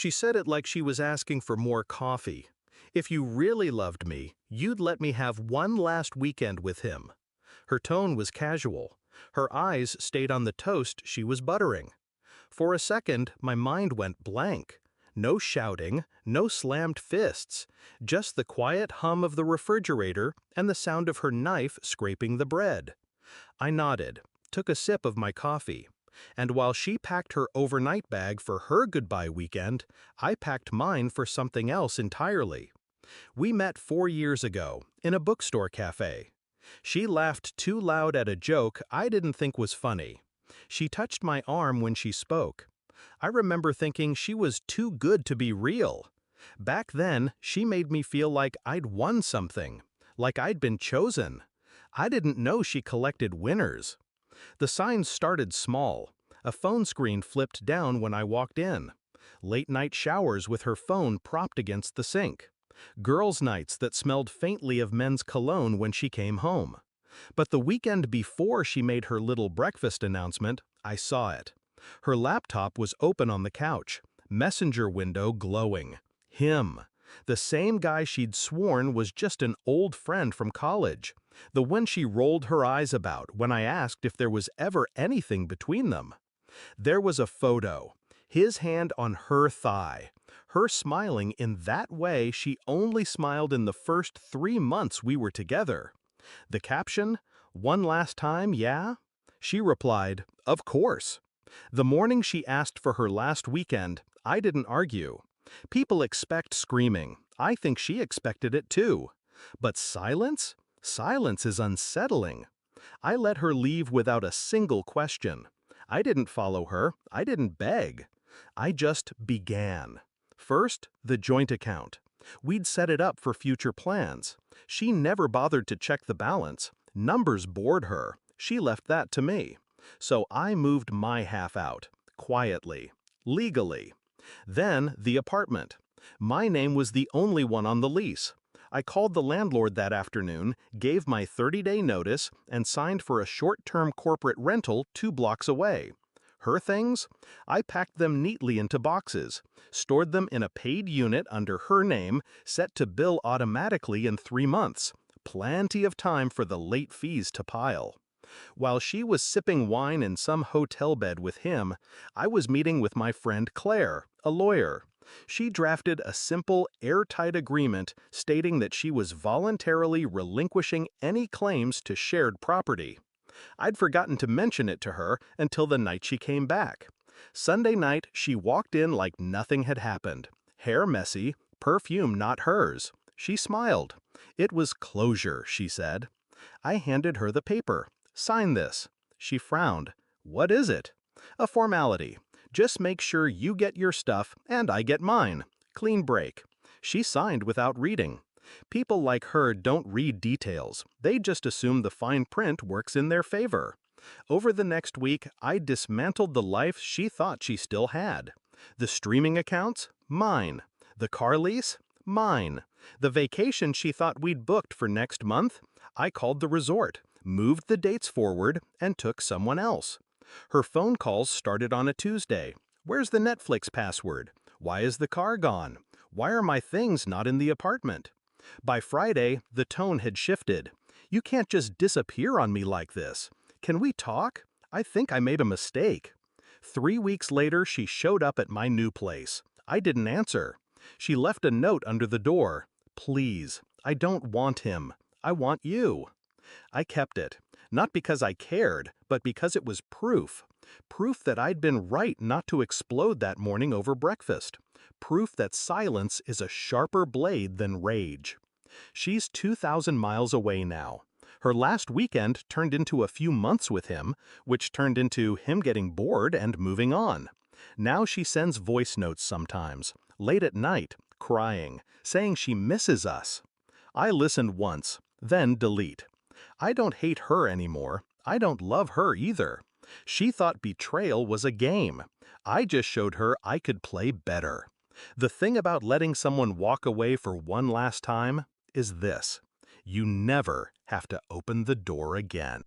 She said it like she was asking for more coffee. If you really loved me, you'd let me have one last weekend with him. Her tone was casual. Her eyes stayed on the toast she was buttering. For a second, my mind went blank. No shouting, no slammed fists, just the quiet hum of the refrigerator and the sound of her knife scraping the bread. I nodded, took a sip of my coffee, and while she packed her overnight bag for her goodbye weekend, I packed mine for something else entirely. We met 4 years ago, in a bookstore cafe. She laughed too loud at a joke I didn't think was funny. She touched my arm when she spoke. I remember thinking she was too good to be real. Back then, she made me feel like I'd won something, like I'd been chosen. I didn't know she collected winners. The signs started small. A phone screen flipped down when I walked in. Late-night showers with her phone propped against the sink. Girls' nights that smelled faintly of men's cologne when she came home. But the weekend before she made her little breakfast announcement, I saw it. Her laptop was open on the couch, messenger window glowing. Him. The same guy she'd sworn was just an old friend from college. The one she rolled her eyes about when I asked if there was ever anything between them. There was a photo. His hand on her thigh. Her smiling in that way she only smiled in the first 3 months we were together. The caption, "One last time, yeah?" She replied, "Of course." The morning she asked for her last weekend, I didn't argue. People expect screaming. I think she expected it too. But silence? Silence is unsettling. I let her leave without a single question. I didn't follow her. I didn't beg. I just began. First, the joint account. We'd set it up for future plans. She never bothered to check the balance. Numbers bored her. She left that to me. So I moved my half out, quietly, legally. Then the apartment. My name was the only one on the lease. I called the landlord that afternoon, gave my 30-day notice, and signed for a short-term corporate rental 2 blocks away. Her things? I packed them neatly into boxes, stored them in a paid unit under her name, set to bill automatically in 3 months. Plenty of time for the late fees to pile. While she was sipping wine in some hotel bed with him, I was meeting with my friend Claire, a lawyer. She drafted a simple, airtight agreement stating that she was voluntarily relinquishing any claims to shared property. I'd forgotten to mention it to her until the night she came back. Sunday night, she walked in like nothing had happened. Hair messy, perfume not hers. She smiled. It was closure, she said. I handed her the paper. "Sign this." She frowned. "What is it?" "A formality. Just make sure you get your stuff and I get mine. Clean break." She signed without reading. People like her don't read details. They just assume the fine print works in their favor. Over the next week, I dismantled the life she thought she still had. The streaming accounts? Mine. The car lease? Mine. The vacation she thought we'd booked for next month? I called the resort, moved the dates forward, and took someone else. Her phone calls started on a Tuesday. "Where's the Netflix password? Why is the car gone? Why are my things not in the apartment?" By Friday, the tone had shifted. "You can't just disappear on me like this. Can we talk? I think I made a mistake." 3 weeks later, she showed up at my new place. I didn't answer. She left a note under the door. "Please, I don't want him. I want you." I kept it, not because I cared, but because it was proof. Proof that I'd been right not to explode that morning over breakfast. Proof that silence is a sharper blade than rage. She's 2,000 miles away now. Her last weekend turned into a few months with him, which turned into him getting bored and moving on. Now she sends voice notes sometimes, late at night, crying, saying she misses us. I listened once, then delete. I don't hate her anymore. I don't love her either. She thought betrayal was a game. I just showed her I could play better. The thing about letting someone walk away for one last time is this: you never have to open the door again.